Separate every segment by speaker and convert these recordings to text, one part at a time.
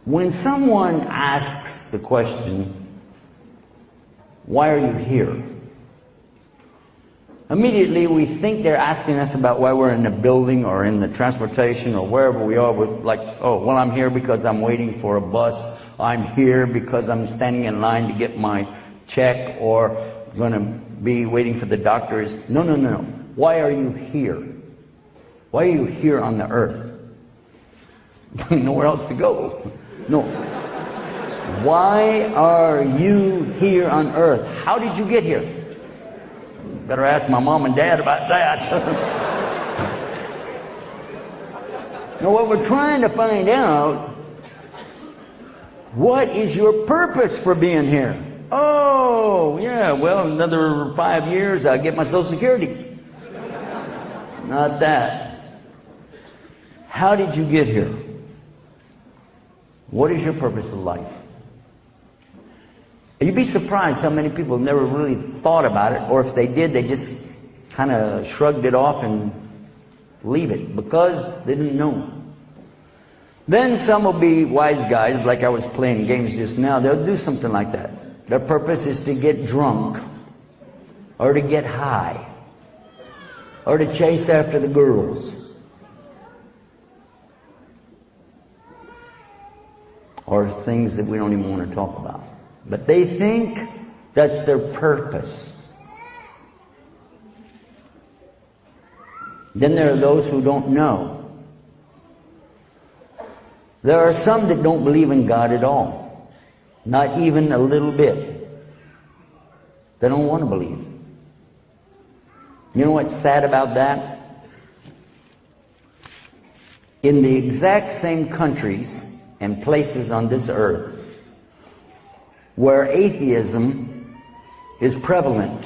Speaker 1: When someone asks the question, why are you here? Immediately we think they're asking us about why we're in the building or in the transportation or wherever we are. We're like, oh, well, I'm here because I'm waiting for a bus. I'm here because I'm standing in line to get my check, or going to be waiting for the doctors. No, no, no, no. Why are you here? Why are you here on the earth? Nowhere else to go. No. Why are you here on earth? How did you get here? Better ask my mom and dad about that. Now, what we're trying to find out, what is your purpose for being here? Oh, yeah, well, another 5 years, I'll get my Social Security. Not that. How did you get here? What is your purpose of life? You'd be surprised how many people never really thought about it, or if they did, they just kind of shrugged it off and leave it because they didn't know. Then some will be wise guys, like I was playing games just now. They'll do something like that. Their purpose is to get drunk, or to get high, or to chase after the girls, or things that we don't even want to talk about. But they think that's their purpose. Then there are those who don't know. There are some that don't believe in God at all. Not even a little bit. They don't want to believe. You know what's sad about that? In the exact same countries and places on this earth where atheism is prevalent,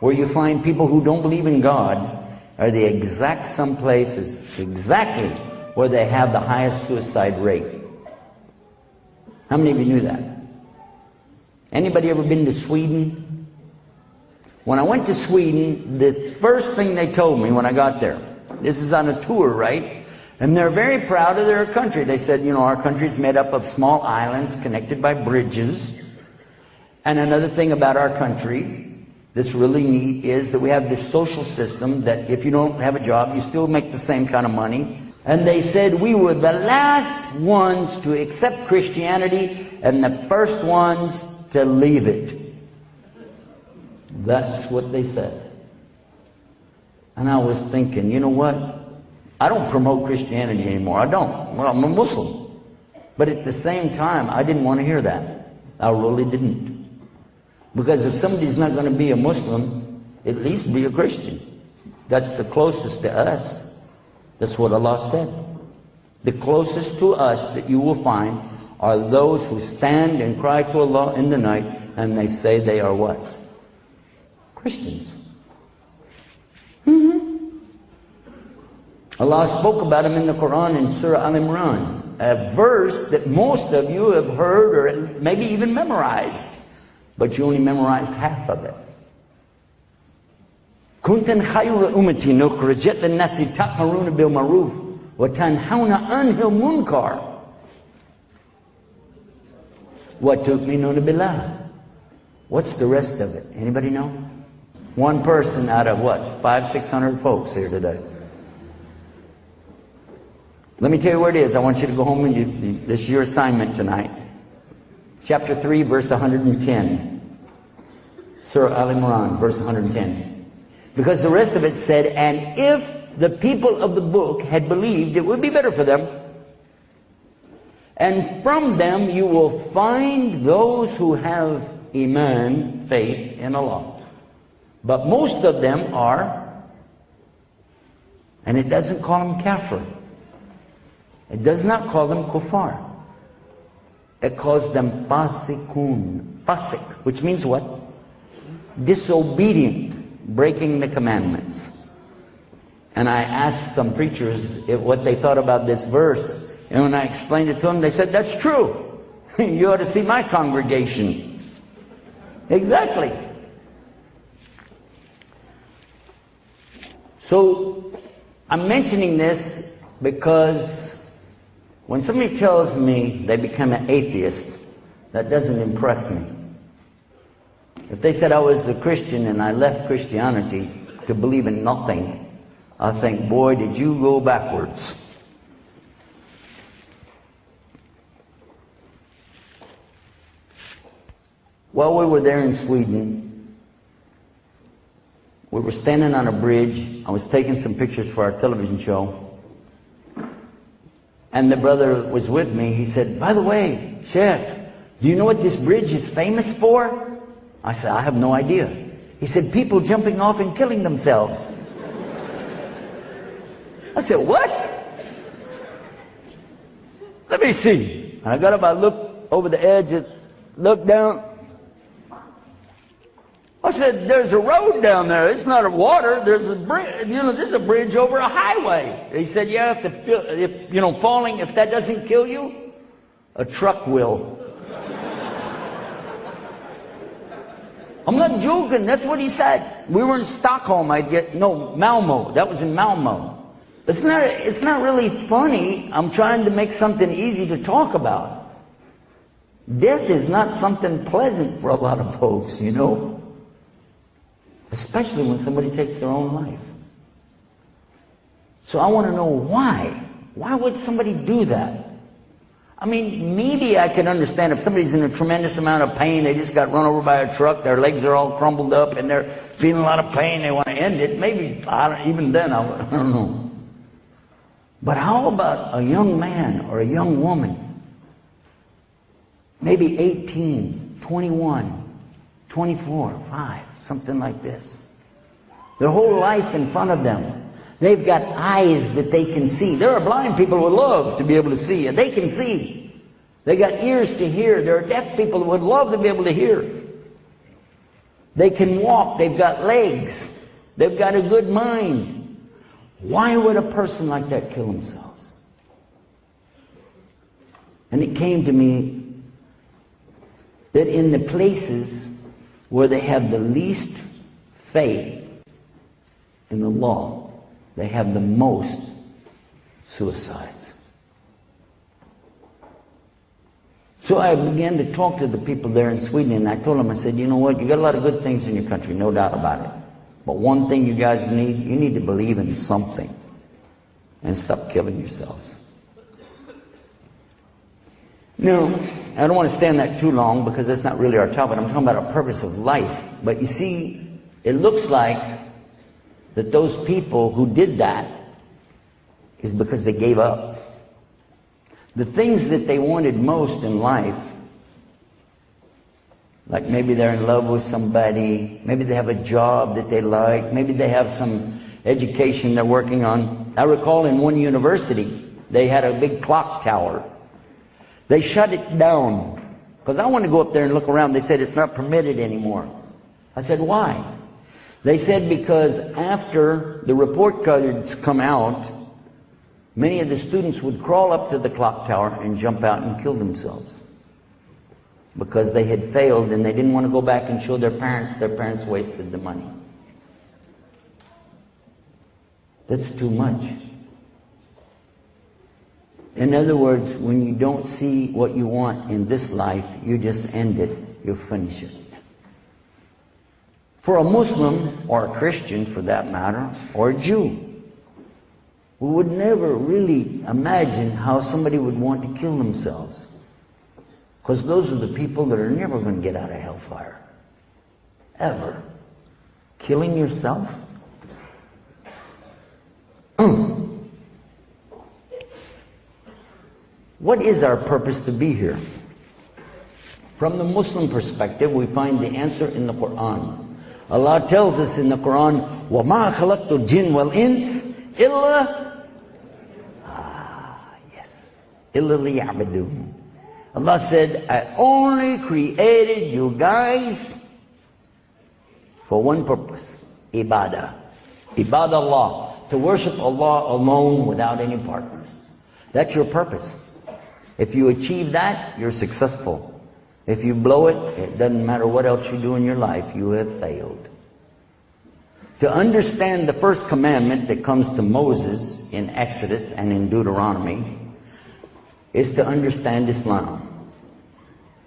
Speaker 1: where you find people who don't believe in God, are the exact some places exactly where they have the highest suicide rate. How many of you knew that? Anybody ever been to Sweden? When I went to Sweden, the first thing they told me when I got there, this is on a tour, right? And they're very proud of their country. They said, you know, our country's made up of small islands connected by bridges. And another thing about our country that's really neat is that we have this social system that if you don't have a job, you still make the same kind of money. And they said we were the last ones to accept Christianity and the first ones to leave it. That's what they said. And I was thinking, you know what? I don't promote Christianity anymore. I don't. Well, I'm a Muslim. But at the same time, I didn't want to hear that. I really didn't. Because if somebody's not going to be a Muslim, at least be a Christian. That's the closest to us. That's what Allah said. The closest to us that you will find are those who stand and cry to Allah in the night, and they say they are what? Christians. Allah spoke about them in the Quran in Surah Al-Imran, a verse that most of you have heard or maybe even memorized, but you only memorized half of it. كُنْتَنْ خَيْرَ أُمَّةٍ أُخْرِجَتْ لِلنَّاسِ تَأْمُرُونَ بِالْمَعْرُوفِ وَتَنْهَوْنَ عَنِ الْمُنكَرِ وَتُؤْمِنُونَ بِاللَّهِ. What's the rest of it? Anybody know? One person out of what? 500-600 folks here today. Let me tell you where it is. I want you to go home and this is your assignment tonight. Chapter 3, verse 110. Surah Al-Imran, verse 110. Because the rest of it said, and if the people of the book had believed, it would be better for them. And from them you will find those who have Iman, faith in Allah. But most of them are, and it doesn't call them kafir. It does not call them kuffar. It calls them fasikun. Fasik, which means what? Disobedient, breaking the commandments. And I asked some preachers what they thought about this verse. And when I explained it to them, they said, that's true. You ought to see my congregation. Exactly. So, I'm mentioning this Because when somebody tells me they become an atheist, that doesn't impress me. If they said I was a Christian and I left Christianity to believe in nothing, I think, boy, did you go backwards. While we were there in Sweden, we were standing on a bridge. I was taking some pictures for our television show. And the brother was with me. He said, by the way, Sheikh, do you know what this bridge is famous for? I said, I have no idea. He said, people jumping off and killing themselves. I said, what? Let me see. And I got up, I looked over the edge and looked down. I said, there's a road down there. It's not a water. There's a bridge. You know, there's a bridge over a highway. He said, yeah, if falling, if that doesn't kill you, a truck will. I'm not joking. That's what he said. We were in Stockholm. Malmo. That was in Malmo. It's not really funny. I'm trying to make something easy to talk about. Death is not something pleasant for a lot of folks, you know. Especially when somebody takes their own life. So I want to know why. Why would somebody do that? I mean, maybe I can understand if somebody's in a tremendous amount of pain, they just got run over by a truck, their legs are all crumbled up, and they're feeling a lot of pain, they want to end it. Maybe, even then, I don't know. But how about a young man or a young woman? Maybe 18, 21, 24, 5, something like this. Their whole life in front of them. They've got eyes that they can see. There are blind people who would love to be able to see, and they can see. They got ears to hear. There are deaf people who would love to be able to hear. They can walk. They've got legs. They've got a good mind. Why would a person like that kill themselves? And it came to me that in the places where they have the least faith in the law, they have the most suicides. So I began to talk to the people there in Sweden, and I told them, I said, you know what, you got a lot of good things in your country, no doubt about it. But one thing you guys need, you need to believe in something and stop killing yourselves. Now, I don't want to stay on that too long because that's not really our topic. I'm talking about a purpose of life. But you see, it looks like that those people who did that is because they gave up. The things that they wanted most in life, like maybe they're in love with somebody, maybe they have a job that they like, maybe they have some education they're working on. I recall in one university, they had a big clock tower. They shut it down because I wanted to go up there and look around. They said it's not permitted anymore. I said, why? They said because after the report cards come out, many of the students would crawl up to the clock tower and jump out and kill themselves because they had failed and they didn't want to go back and show their parents wasted the money. That's too much. In other words, when you don't see what you want in this life, you just end it, you finish it. For a Muslim, or a Christian for that matter, or a Jew, we would never really imagine how somebody would want to kill themselves. Because those are the people that are never going to get out of hellfire. Ever. Killing yourself? What is our purpose to be here? From the Muslim perspective, we find the answer in the Quran. Allah tells us in the Quran, وَمَا خَلَقْتُ الْجِنَّ وَالْإِنسِ إِلَّا إِلَّا لِيَعْبُدُونَ. Allah said, I only created you guys for one purpose, ibadah. Ibadah Allah, to worship Allah alone without any partners. That's your purpose. If you achieve that, you're successful. If you blow it, it doesn't matter what else you do in your life, you have failed. To understand the first commandment that comes to Moses in Exodus and in Deuteronomy is to understand Islam.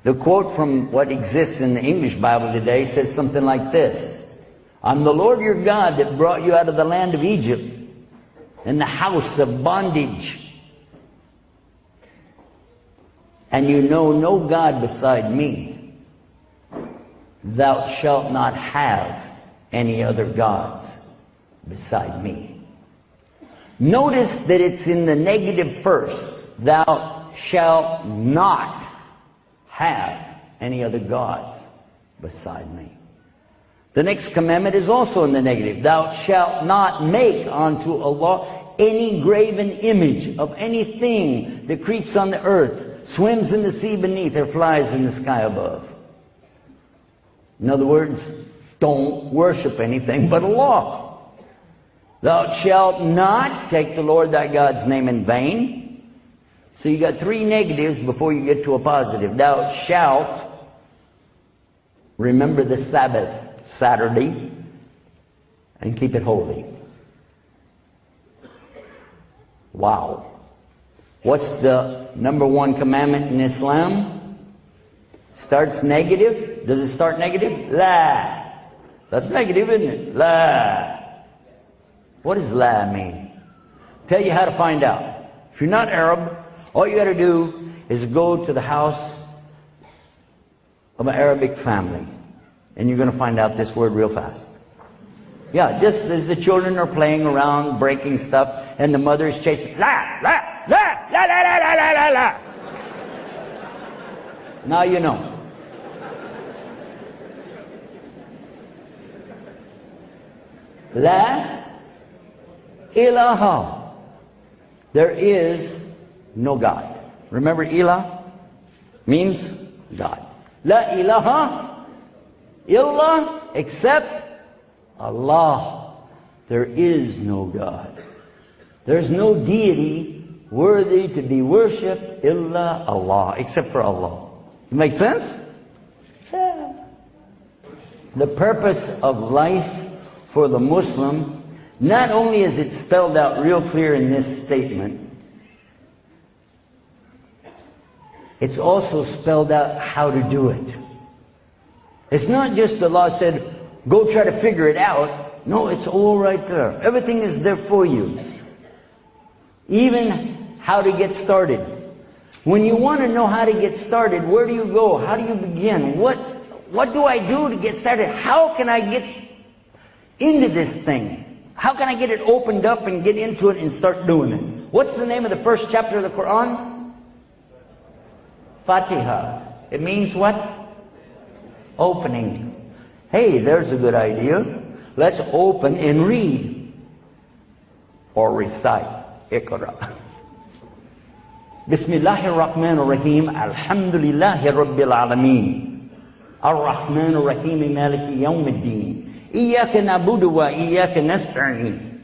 Speaker 1: The quote from what exists in the English Bible today says something like this: "I'm the Lord your God that brought you out of the land of Egypt in the house of bondage. And you know no God beside me. Thou shalt not have any other gods beside me." Notice that it's in the negative first. Thou shalt not have any other gods beside me. The next commandment is also in the negative. Thou shalt not make unto Allah any graven image of anything that creeps on the earth, swims in the sea beneath, or flies in the sky above. In other words, don't worship anything but Allah. Thou shalt not take the Lord thy God's name in vain. So you got three negatives before you get to a positive. Thou shalt remember the Sabbath, Saturday, and keep it holy. Wow. What's the number one commandment in Islam? Starts negative. Does it start negative? La. That's negative, isn't it? La. What does la mean? Tell you how to find out. If you're not Arab, all you got to do is go to the house of an Arabic family, and you're going to find out this word real fast. Yeah, just as the children are playing around, breaking stuff, and the mother is chasing, la, la, la, la, la, la, la, la, la, la. Now you know. La ilaha. There is no God. Remember, ilah means God. La ilaha illa, except Allah. There is no God. There's no deity worthy to be worshipped illa Allah, except for Allah. It makes sense? Yeah. The purpose of life for the Muslim, not only is it spelled out real clear in this statement, it's also spelled out how to do it. It's not just Allah said, go try to figure it out. No, it's all right there. Everything is there for you. Even how to get started. When you want to know how to get started, where do you go? How do you begin? What do I do to get started? How can I get into this thing? How can I get it opened up and get into it and start doing it? What's the name of the first chapter of the Quran? Fatiha. It means what? Opening. Hey, there's a good idea. Let's open and read. Or recite. Iqra. Bismillahir Rahmanir Rahim. Alhamdulillahi Rabbil Alameen. Ar-Rahmanir Rahim. Maliki Yawmiddin. Iyaka nabudu wa iyaka nasta'in.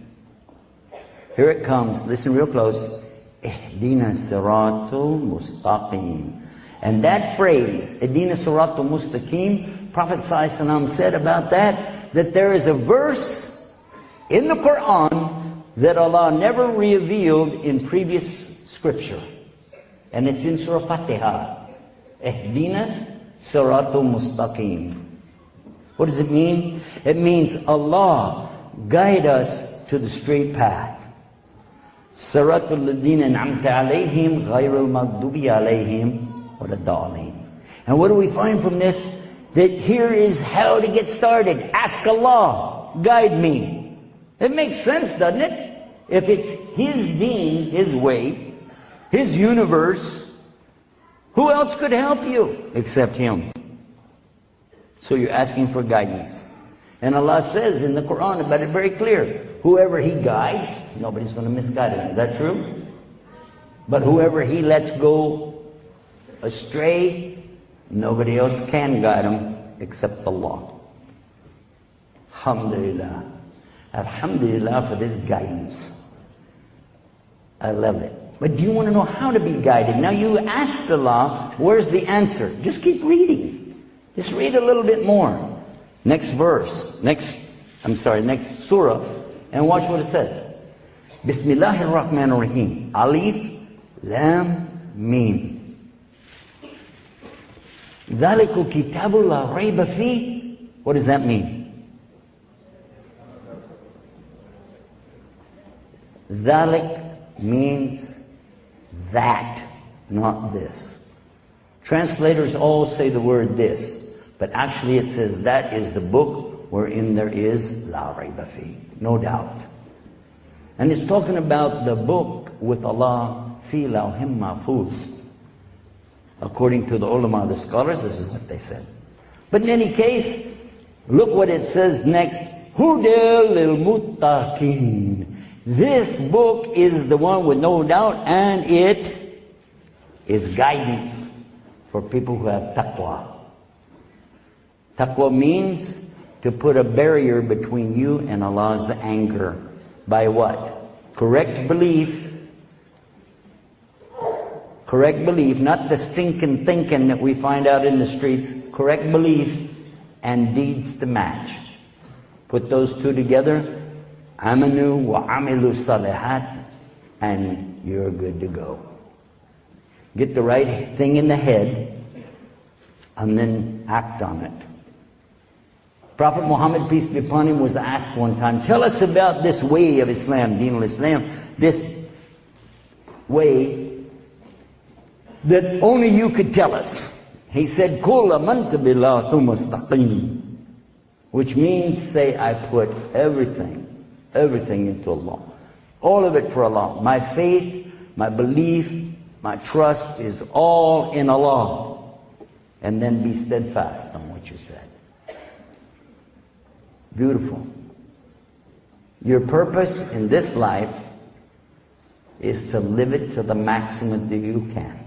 Speaker 1: Here it comes. Listen real close. Ihdina siratul mustaqim. And that phrase, Ihdina siratul mustaqim, Prophet ﷺ said about that there is a verse in the Quran that Allah never revealed in previous scripture. And it's in Surah Fatiha. Ihdina siratul mustaqim. What does it mean? It means, Allah, guide us to the straight path. Siratul ladina an'amta alayhim ghayril maghdubi alayhim waladdallin. And what do we find from this? That here is how to get started. Ask Allah, guide me. It makes sense, doesn't it? If it's His deen, His way, His universe, who else could help you except Him? So you're asking for guidance. And Allah says in the Quran about it very clear. Whoever He guides, nobody's going to misguide him. Is that true? But whoever He lets go astray, nobody else can guide him except Allah. Alhamdulillah. Alhamdulillah for this guidance. I love it. But do you want to know how to be guided? Now you asked Allah, where's the answer? Just keep reading. Just read a little bit more. Next verse, next next surah, and watch what it says. Bismillahir Rahmanir Rahim. Alif, Lam, Mim. Dhaliku kitabu la rayba fi. What does that mean? Dhalik means that, not this. Translators all say the word this, but actually it says that is the book wherein there is la rayba fi, no doubt. And it's talking about the book with Allah fi lawhim mahfuz. According to the ulama, the scholars, this is what they said. But in any case, look what it says next. Hudal lil muttaqin. This book is the one with no doubt, and it is guidance for people who have taqwa. Taqwa means to put a barrier between you and Allah's anger. By what? Correct belief. Correct belief, not the stinking thinking that we find out in the streets. Correct belief and deeds to match. Put those two together. Amanu wa amilu salihat, and you're good to go. Get the right thing in the head and then act on it. Prophet Muhammad, peace be upon him, was asked one time, tell us about this way of Islam, Deen al-Islam, this way that only you could tell us. He said, Kul amantu billah thumma istaqim, which means say, I put everything into Allah. All of it for Allah. My faith, my belief, my trust is all in Allah. And then be steadfast on what you said. Beautiful. Your purpose in this life is to live it to the maximum that you can.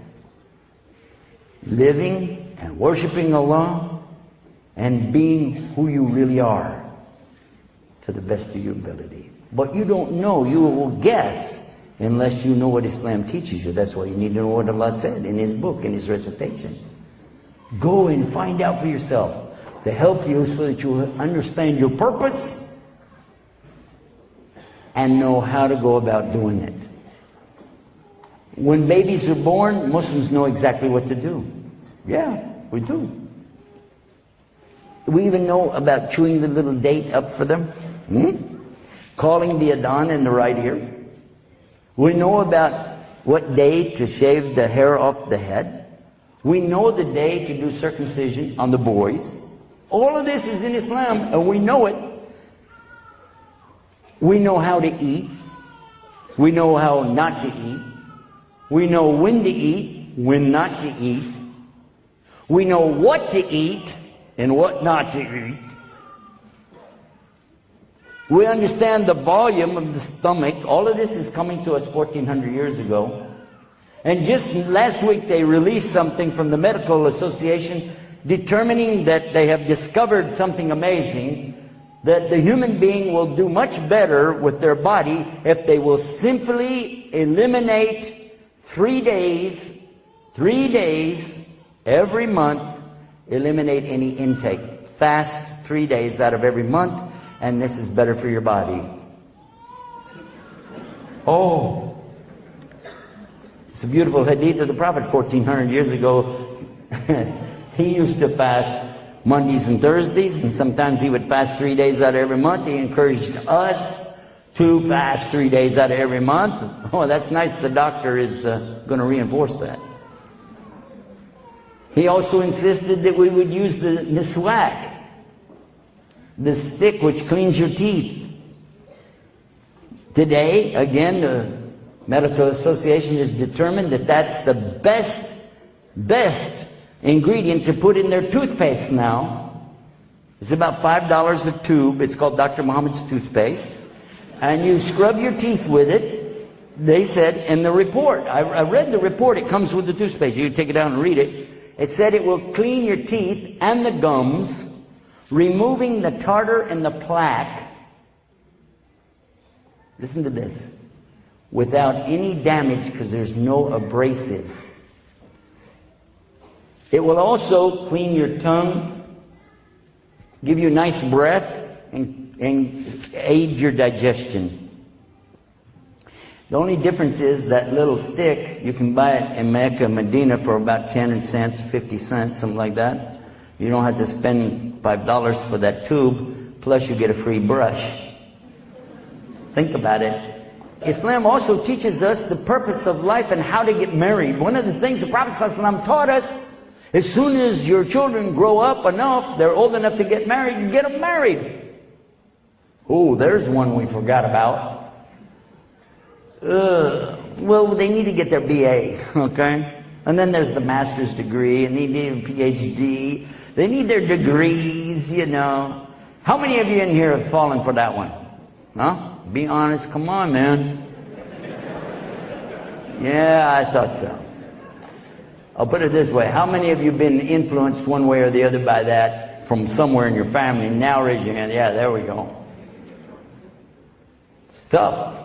Speaker 1: Living and worshiping Allah and being who you really are to the best of your ability. But you don't know, you will guess unless you know what Islam teaches you. That's why you need to know what Allah said in His book, in His recitation. Go and find out for yourself to help you so that you understand your purpose and know how to go about doing it. When babies are born, Muslims know exactly what to do. Yeah, we do. We even know about chewing the little date up for them. Calling the adhan in the right ear. We know about what day to shave the hair off the head. We know the day to do circumcision on the boys. All of this is in Islam, and we know it. We know how to eat. We know how not to eat. We know when to eat, when not to eat. We know what to eat and what not to eat. We understand the volume of the stomach. All of this is coming to us 1400 years ago. And just last week they released something from the Medical Association determining that they have discovered something amazing, that the human being will do much better with their body if they will simply eliminate 3 days every month, eliminate any intake. Fast 3 days out of every month, and this is better for your body. Oh, it's a beautiful hadith of the Prophet 1400 years ago. He used to fast Mondays and Thursdays, and sometimes he would fast 3 days out of every month. He encouraged us to fast 3 days out of every month. Oh, that's nice. The doctor is going to reinforce that. He also insisted that we would use the miswak, the stick which cleans your teeth. Today, again, the Medical Association has determined that that's the best ingredient to put in their toothpaste now. It's about $5 a tube. It's called Dr. Muhammad's toothpaste. And you scrub your teeth with it. They said in the report, I read the report, it comes with the toothpaste. You can take it out and read it. It said it will clean your teeth and the gums, removing the tartar and the plaque. Listen to this. Without any damage, because there's no abrasive. It will also clean your tongue, give you nice breath, and and aid your digestion. The only difference is that little stick, you can buy it in Mecca, Medina for about 10 cents, 50 cents, something like that. You don't have to spend $5 for that tube, plus you get a free brush. Think about it. Islam also teaches us the purpose of life and how to get married. One of the things the Prophet ﷺ taught us, as soon as your children grow up enough, they're old enough to get married, you get them married. Oh, there's one we forgot about. Well, they need to get their BA, okay? And then there's the master's degree, and they need a PhD. They need their degrees, you know. How many of you in here have fallen for that one? Huh? Be honest, come on, man. Yeah, I thought so. I'll put it this way. How many of you have been influenced one way or the other by that from somewhere in your family? Now raise your hand. Yeah, there we go. It's tough.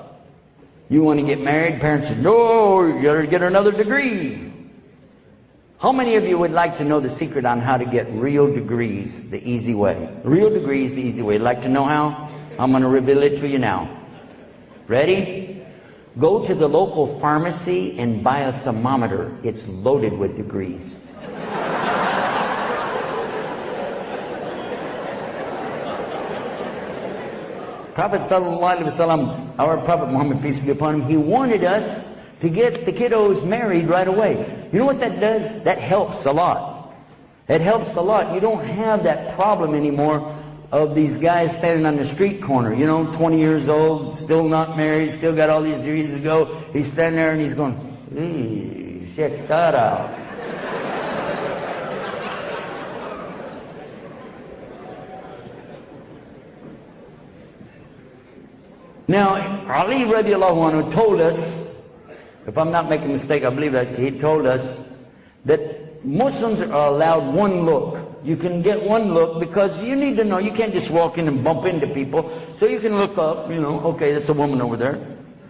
Speaker 1: You want to get married? Parents say, no, you got to get another degree. How many of you would like to know the secret on how to get real degrees the easy way? Real degrees the easy way. Like to know how? I'm going to reveal it to you now. Ready? Go to the local pharmacy and buy a thermometer. It's loaded with degrees. Prophet ﷺ, our Prophet Muhammad, peace be upon him, he wanted us to get the kiddos married right away. You know what that does? That helps a lot. It helps a lot. You don't have that problem anymore of these guys standing on the street corner, you know, 20 years old, still not married, still got all these degrees to go. He's standing there and he's going, hey, check that out. Now, Ali radiallahu anhu told us, if I'm not making a mistake, I believe that he told us that Muslims are allowed one look. You can get one look because you need to know. You can't just walk in and bump into people. So you can look up, you know, okay, that's a woman over there.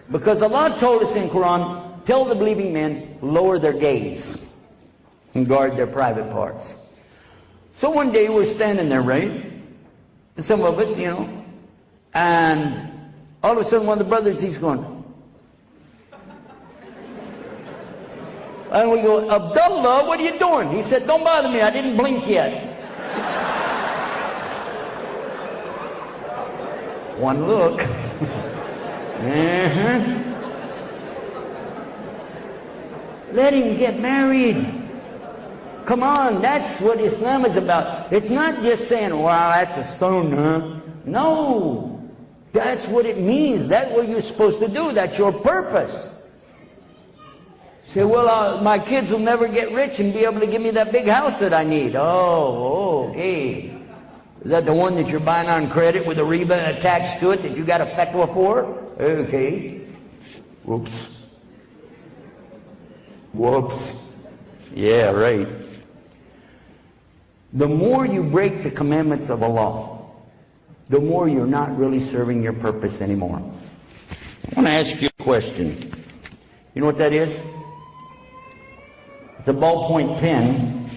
Speaker 1: Because Allah told us in Quran, tell the believing men, lower their gaze and guard their private parts. So one day we're standing there, right? Some of us, you know, and all of a sudden, one of the brothers, he's going. And we go, Abdullah, what are you doing? He said, don't bother me, I didn't blink yet. One look. Let him get married. Come on, that's what Islam is about. It's not just saying, wow, that's a sunnah. No. That's what it means. That's what you're supposed to do. That's your purpose. Say, well, my kids will never get rich and be able to give me that big house that I need. Oh, okay. Is that the one that you're buying on credit with a riba attached to it that you got a fatwa for? Okay. Whoops. Whoops. Yeah, right. The more you break the commandments of Allah, the more you're not really serving your purpose anymore. I want to ask you a question. You know what that is? It's a ballpoint pen.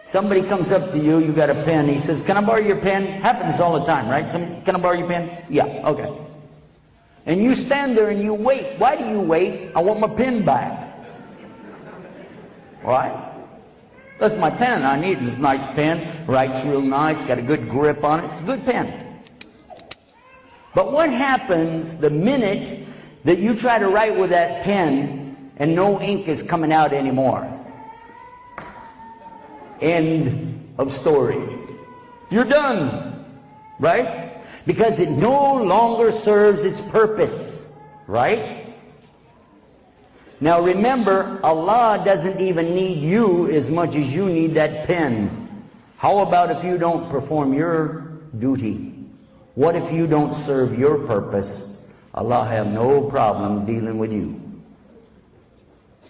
Speaker 1: Somebody comes up to you, you got a pen, he says, can I borrow your pen? Happens all the time, right? Can I borrow your pen? Yeah, okay. And you stand there and you wait. Why do you wait? I want my pen back. Why? That's my pen. I need this nice pen. Writes real nice. Got a good grip on it. It's a good pen. But what happens the minute that you try to write with that pen and no ink is coming out anymore? End of story. You're done. Right? Because it no longer serves its purpose. Right? Now remember, Allah doesn't even need you as much as you need that pen. How about if you don't perform your duty? What if you don't serve your purpose? Allah have no problem dealing with you.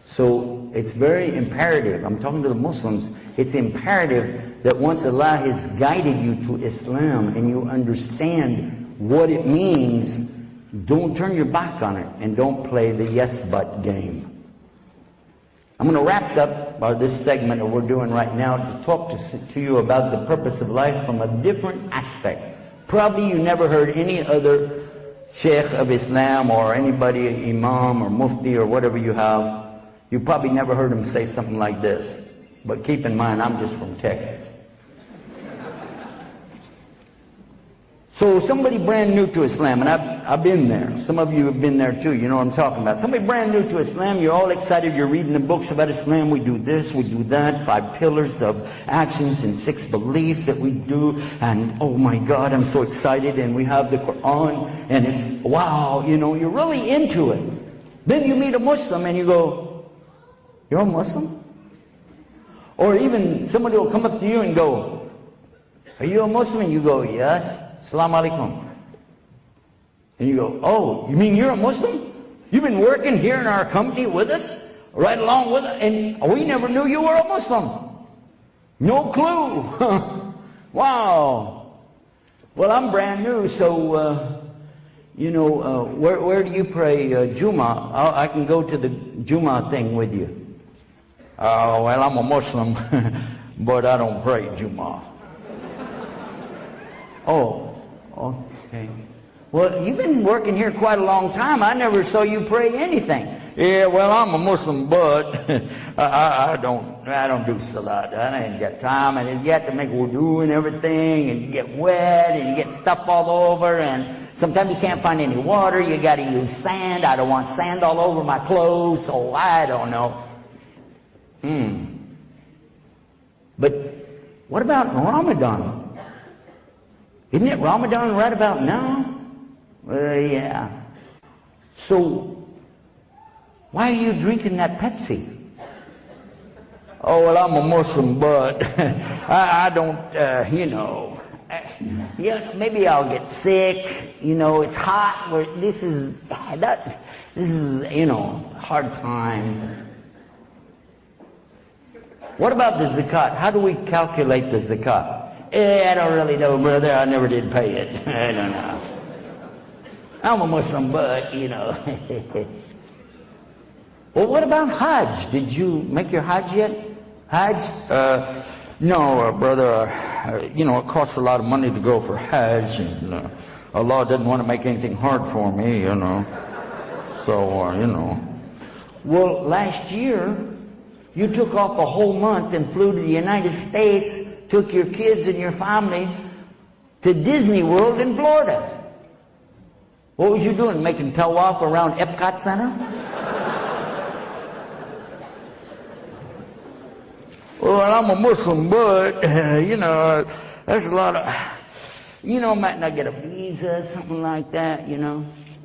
Speaker 1: So it's very imperative, I'm talking to the Muslims, it's imperative that once Allah has guided you to Islam and you understand what it means, don't turn your back on it and don't play the yes but game. I'm going to wrap up this segment that we're doing right now to talk to you about the purpose of life from a different aspect. Probably you never heard any other Sheikh of Islam or anybody, Imam or Mufti or whatever you have. You probably never heard him say something like this. But keep in mind, I'm just from Texas. So somebody brand new to Islam, and I've been there. Some of you have been there too, you know what I'm talking about. Somebody brand new to Islam, you're all excited, you're reading the books about Islam, we do this, we do that, 5 pillars of actions and 6 beliefs that we do, and oh my God, I'm so excited, and we have the Quran, and it's, wow, you know, you're really into it. Then you meet a Muslim and you go, you're a Muslim? Or even somebody will come up to you and go, are you a Muslim? And you go, yes. Assalamu alaikum. And you go, oh, you mean you're a Muslim? You've been working here in our company with us? Right along with us? And we never knew you were a Muslim. No clue. Wow. Well, I'm brand new, so, you know, where do you pray Jummah? I can go to the Jummah thing with you. Oh, well, I'm a Muslim, but I don't pray Jummah. Oh. Okay. Well, you've been working here quite a long time. I never saw you pray anything. Yeah, well, I'm a Muslim, but I don't do salat. I ain't got time, and you have to make wudu and everything, and you get wet, and you get stuff all over, and sometimes you can't find any water. You got to use sand. I don't want sand all over my clothes, so I don't know. But what about Ramadan? Isn't it Ramadan right about now? Yeah. So, why are you drinking that Pepsi? Oh, well, I'm a Muslim, but I don't, you know. Yeah, maybe I'll get sick. You know, it's hot. This is, you know, hard times. What about the zakat? How do we calculate the zakat? I don't really know, brother. I never did pay it. I don't know. I'm a Muslim, but, you know. Well, what about Hajj? Did you make your Hajj yet? Hajj? No, brother. You know, it costs a lot of money to go for Hajj, and Allah doesn't want to make anything hard for me, you know. So, you know. Well, last year, you took off a whole month and flew to the United States, took your kids and your family to Disney World in Florida. What was you doing? Making tawaf around Epcot Center? Well, I'm a Muslim, but, you know, there's a lot of, you know, might not get a visa, something like that, you know.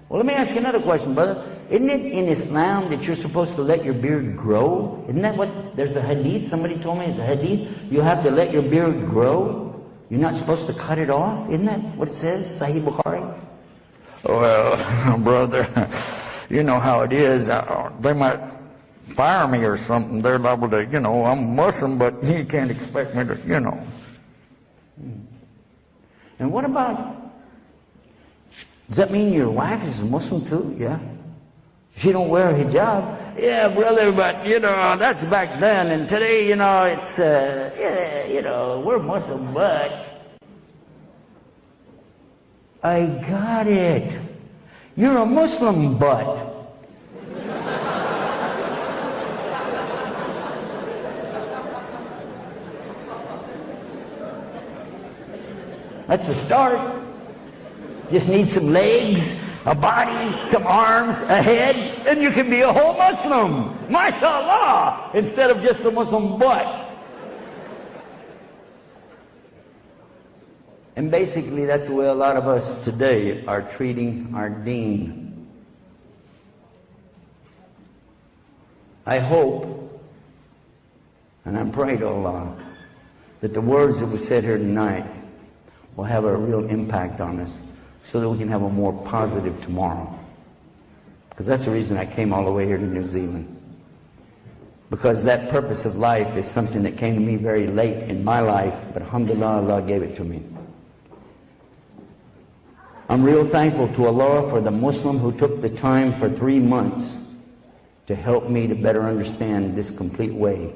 Speaker 1: Well, let me ask you another question, brother. Isn't it in Islam that you're supposed to let your beard grow? Isn't that what, there's a hadith, somebody told me it's a hadith, you have to let your beard grow? You're not supposed to cut it off? Isn't that what it says, Sahih Bukhari? Well, brother, you know how it is. They might fire me or something. They're liable to, you know, I'm Muslim, but you can't expect me to, you know. And what about, does that mean your wife is a Muslim too? Yeah. She don't wear a hijab? Yeah, brother, but, you know, that's back then. And today, you know, it's, yeah, you know, we're Muslim, but I got it. You're a Muslim, but. That's a start. Just need some legs, a body, some arms, a head, and you can be a whole Muslim. MashaAllah! Instead of just a Muslim butt. And basically that's the way a lot of us today are treating our deen. I hope, and I'm praying to Allah, that the words that were said here tonight will have a real impact on us so that we can have a more positive tomorrow. Because that's the reason I came all the way here to New Zealand. Because that purpose of life is something that came to me very late in my life, but alhamdulillah, Allah gave it to me. I'm real thankful to Allah for the Muslim who took the time for 3 months to help me to better understand this complete way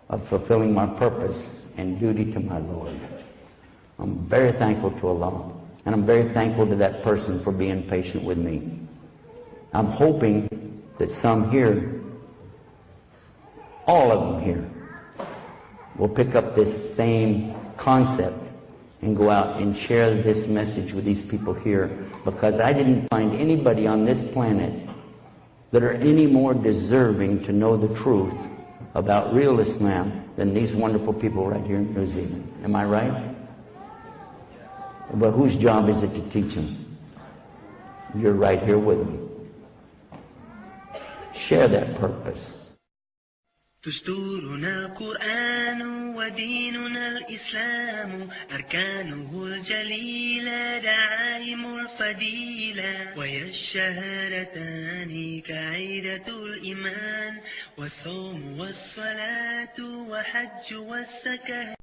Speaker 1: of fulfilling my purpose and duty to my Lord. I'm very thankful to Allah, and I'm very thankful to that person for being patient with me. I'm hoping that some here, all of them here, will pick up this same concept and go out and share this message with these people here, because I didn't find anybody on this planet that are any more deserving to know the truth about real Islam than these wonderful people right here in New Zealand. Am I right? But whose job is it to teach them? You're right here with them. Share that purpose.
Speaker 2: دستورنا القرآن وديننا الإسلام أركانه الجليلة دعائم الفضيلة وهي الشهادتان كعيدة الإيمان والصوم والصلاة وحج والزكاة